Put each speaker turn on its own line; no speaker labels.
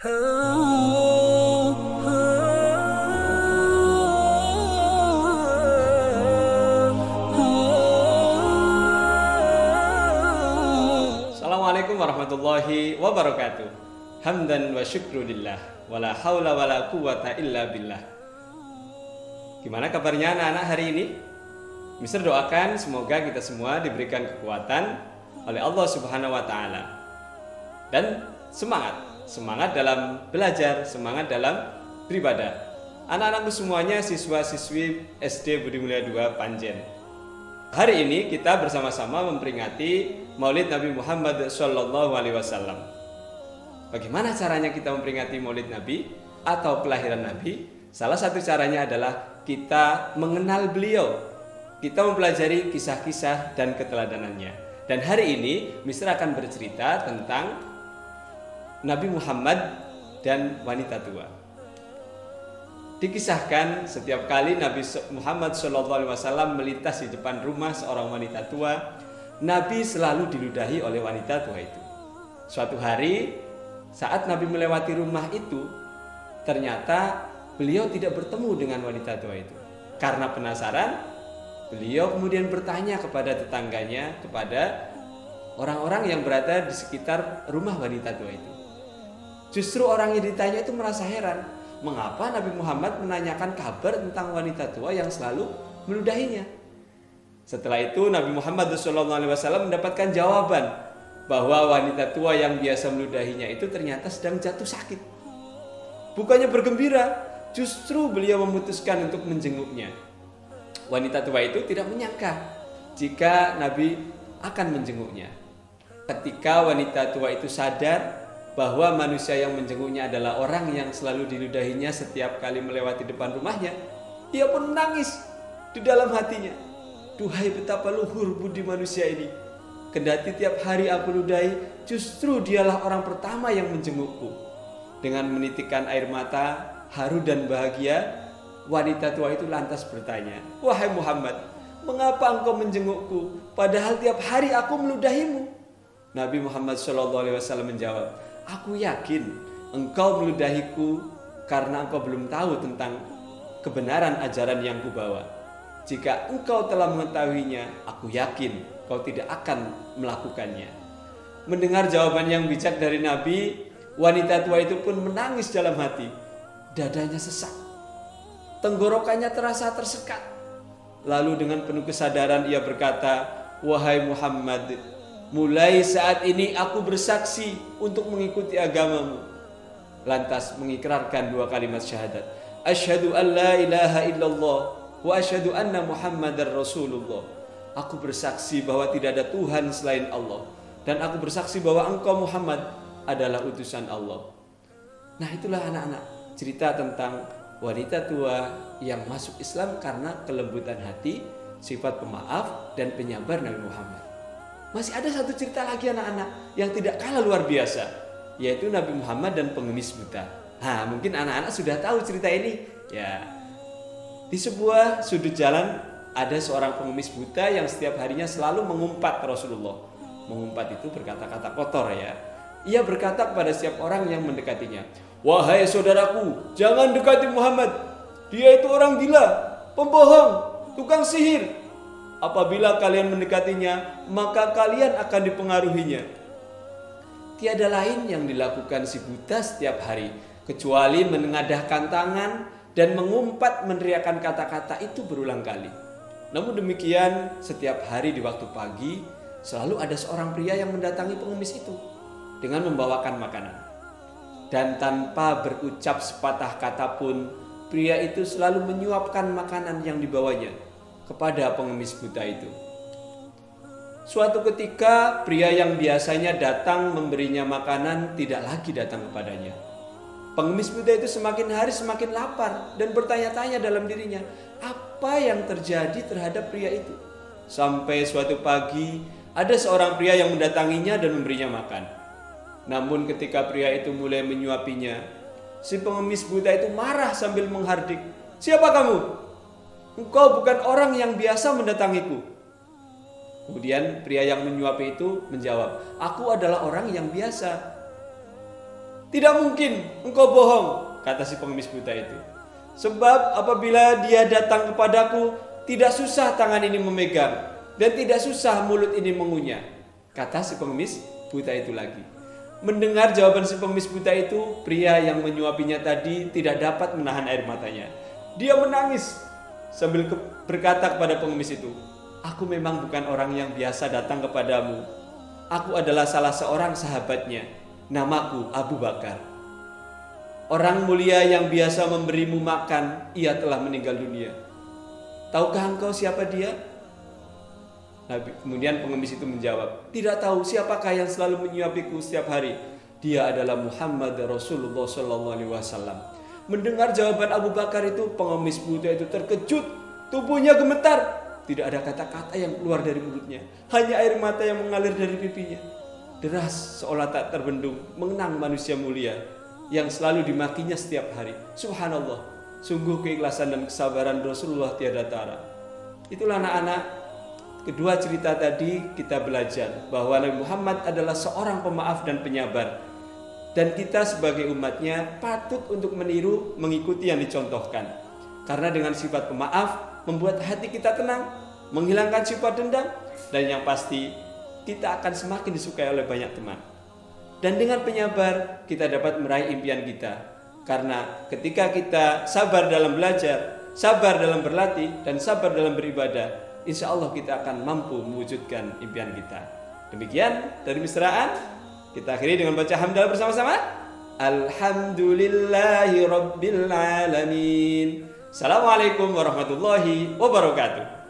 Assalamualaikum warahmatullahi wabarakatuh. Hamdan wa syukrulillah, wala haula wala quwata illa billah. Gimana kabarnya anak-anak hari ini? Mister doakan semoga kita semua diberikan kekuatan oleh Allah Subhanahu wa taala. Dan semangat dalam belajar, semangat dalam beribadah. Anak-anakku semuanya siswa-siswi SD Budi Mulia 2 Panjen. Hari ini kita bersama-sama memperingati Maulid Nabi Muhammad SAW. Bagaimana caranya kita memperingati Maulid Nabi atau kelahiran Nabi? Salah satu caranya adalah kita mengenal beliau. Kita mempelajari kisah-kisah dan keteladanannya. Dan hari ini Mister akan bercerita tentang Nabi Muhammad dan wanita tua. Dikisahkan setiap kali Nabi Muhammad SAW melintas di depan rumah seorang wanita tua, Nabi selalu diludahi oleh wanita tua itu. Suatu hari saat Nabi melewati rumah itu, ternyata beliau tidak bertemu dengan wanita tua itu. Karena penasaran, beliau kemudian bertanya kepada tetangganya, kepada orang-orang yang berada di sekitar rumah wanita tua itu. Justru orang yang ditanya itu merasa heran, mengapa Nabi Muhammad menanyakan kabar tentang wanita tua yang selalu meludahinya. Setelah itu Nabi Muhammad SAW mendapatkan jawaban bahwa wanita tua yang biasa meludahinya itu ternyata sedang jatuh sakit. Bukannya bergembira, justru beliau memutuskan untuk menjenguknya. Wanita tua itu tidak menyangka jika Nabi akan menjenguknya. Ketika wanita tua itu sadar bahwa manusia yang menjenguknya adalah orang yang selalu diludahinya setiap kali melewati depan rumahnya, dia pun menangis di dalam hatinya. Duhai betapa luhur budi manusia ini. Kendati tiap hari aku ludahi, justru dialah orang pertama yang menjengukku. Dengan menitikkan air mata, haru dan bahagia, wanita tua itu lantas bertanya, wahai Muhammad, mengapa engkau menjengukku padahal tiap hari aku meludahimu? Nabi Muhammad SAW menjawab, aku yakin engkau meludahiku karena engkau belum tahu tentang kebenaran ajaran yang kubawa. Jika engkau telah mengetahuinya, aku yakin kau tidak akan melakukannya. Mendengar jawaban yang bijak dari Nabi, wanita tua itu pun menangis dalam hati. Dadanya sesak, tenggorokannya terasa tersekat. Lalu dengan penuh kesadaran ia berkata, wahai Muhammad, mulai saat ini aku bersaksi untuk mengikuti agamamu. Lantas mengikrarkan dua kalimat syahadat. Asyhadu an la ilaha illallah wa asyhadu anna Muhammadar Rasulullah. Aku bersaksi bahwa tidak ada Tuhan selain Allah. Dan aku bersaksi bahwa engkau Muhammad adalah utusan Allah. Nah, itulah anak-anak cerita tentang wanita tua yang masuk Islam karena kelembutan hati, sifat pemaaf dan penyabar Nabi Muhammad. Masih ada satu cerita lagi anak-anak yang tidak kalah luar biasa, yaitu Nabi Muhammad dan pengemis buta. Nah, mungkin anak-anak sudah tahu cerita ini. Ya, di sebuah sudut jalan ada seorang pengemis buta yang setiap harinya selalu mengumpat Rasulullah. Mengumpat itu berkata-kata kotor ya. Ia berkata kepada setiap orang yang mendekatinya, wahai saudaraku, jangan dekati Muhammad. Dia itu orang gila, pembohong, tukang sihir. Apabila kalian mendekatinya, maka kalian akan dipengaruhinya. Tiada lain yang dilakukan si buta setiap hari, kecuali menengadahkan tangan dan mengumpat meneriakkan kata-kata itu berulang kali. Namun demikian, setiap hari di waktu pagi, selalu ada seorang pria yang mendatangi pengemis itu dengan membawakan makanan. Dan tanpa berucap sepatah kata pun, pria itu selalu menyuapkan makanan yang dibawanya kepada pengemis buta itu. Suatu ketika, pria yang biasanya datang memberinya makanan tidak lagi datang kepadanya. Pengemis buta itu semakin hari semakin lapar dan bertanya-tanya dalam dirinya, apa yang terjadi terhadap pria itu? Sampai suatu pagi, ada seorang pria yang mendatanginya dan memberinya makan. Namun ketika pria itu mulai menyuapinya, si pengemis buta itu marah sambil menghardik, siapa kamu? Engkau bukan orang yang biasa mendatangiku. Kemudian pria yang menyuapi itu menjawab, aku adalah orang yang biasa. Tidak mungkin engkau bohong, kata si pengemis buta itu. Sebab apabila dia datang kepadaku, tidak susah tangan ini memegang dan tidak susah mulut ini mengunyah, kata si pengemis buta itu lagi. Mendengar jawaban si pengemis buta itu, pria yang menyuapinya tadi tidak dapat menahan air matanya. Dia menangis sambil berkata kepada pengemis itu, aku memang bukan orang yang biasa datang kepadamu. Aku adalah salah seorang sahabatnya. Namaku Abu Bakar. Orang mulia yang biasa memberimu makan, ia telah meninggal dunia. Tahukah engkau siapa dia? Kemudian pengemis itu menjawab, tidak tahu. Siapakah yang selalu menyuapiku setiap hari? Dia adalah Muhammad Rasulullah SAW. Mendengar jawaban Abu Bakar itu, pengemis buta itu terkejut, tubuhnya gemetar. Tidak ada kata-kata yang keluar dari mulutnya, hanya air mata yang mengalir dari pipinya. Deras seolah tak terbendung mengenang manusia mulia yang selalu dimakinya setiap hari. Subhanallah, sungguh keikhlasan dan kesabaran Rasulullah tiada tara. Itulah anak-anak, kedua cerita tadi kita belajar bahwa Nabi Muhammad adalah seorang pemaaf dan penyabar. Dan kita sebagai umatnya patut untuk meniru, mengikuti yang dicontohkan. Karena dengan sifat pemaaf membuat hati kita tenang, menghilangkan sifat dendam, dan yang pasti kita akan semakin disukai oleh banyak teman. Dan dengan penyabar kita dapat meraih impian kita. Karena ketika kita sabar dalam belajar, sabar dalam berlatih, dan sabar dalam beribadah, insya Allah kita akan mampu mewujudkan impian kita. Demikian dari Misraan, kita akhiri dengan baca hamdalah bersama-sama. Alhamdulillahi Rabbil Alamin. Assalamualaikum warahmatullahi wabarakatuh.